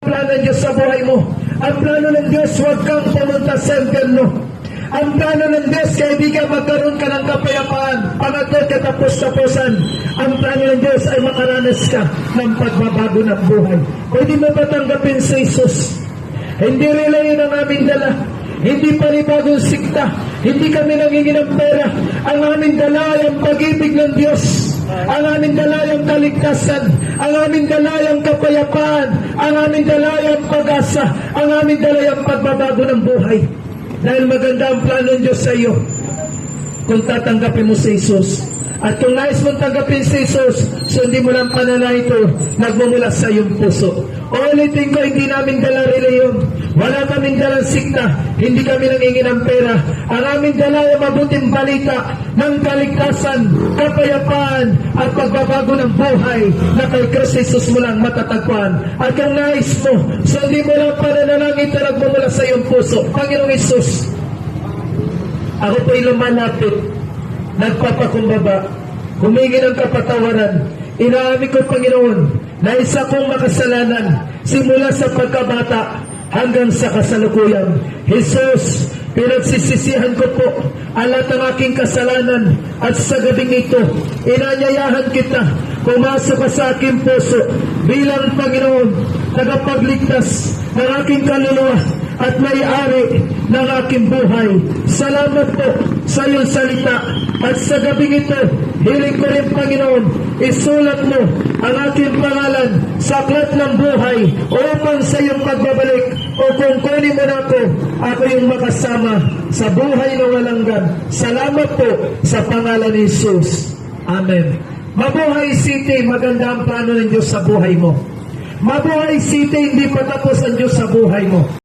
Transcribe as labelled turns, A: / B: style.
A: plano ng Diyos sa buhay mo. Ang plano ng Diyos, huwag kang pumunta sa impyerno. Ang plano ng Diyos, kaibigan, magkaroon ka ng kapayapaan. Pangatlo, katapos-tapusan. Ang plano ng Diyos ay makaranas ka ng pagbabago ng buhay. Pwede mo ba tanggapin sa Jesus? Hindi relay yun ang aming dala. Hindi panibagong sikta. Hindi kami nangingi ng pera. Ang aming dala ay ang pag-ibig ng Diyos. Ang aming dala ay ang kaligtasan. Ang aming dala ay ang kapayapaan. Ang aming dala ay ang pag-asa. Ang aming dala ay ang pagbabago ng buhay. Dahil maganda ang plano ng Diyos sa iyo kung tatanggapin mo si Jesus. At kung nais mong tanggapin si Jesus, sundin mo lang panalangin ito, nagmumula sa iyong puso. Ulitin ko, hindi namin dala reliyon. Wala kaming dalang sikta. Hindi kami nangingi ng pera. Ang aming dala ay mabuting balita ng kaligtasan, kapayapaan, at pagbabago ng buhay na kay Kristo Jesus mo lang matatagpuan. At kung nais mo, sundin mo lang panalangin ito, nagmumula sa iyong puso. Panginoong Jesus, ako po'y lumalapit, nagpapakumbaba, humingi ng kapatawaran. Inaamin ko, Panginoon, na isa kong makasalanan simula sa pagkabata hanggang sa kasalukuyan. Jesus, pinagsisisihan ko po ang lahat ng aking kasalanan at sa gabing ito, inanyayahan kita, pumasok ka sa aking puso bilang Panginoon, tagapagligtas ng aking kaluluwa at may-ari ng aking buhay. Salamat po sa iyong salita at sa gabing ito, hiling ko rin, Panginoon, isulat mo ang aking pangalan sa aklat ng buhay upang sa iyong pagbabalik o kung kunin mo na ako yung makasama sa buhay na walang hanggan. Salamat po sa pangalan ni Jesus. Amen. Mabuhay City, maganda ang plano ng Diyos sa buhay mo. Mabuhay City, hindi pa tapos ang Diyos sa buhay mo.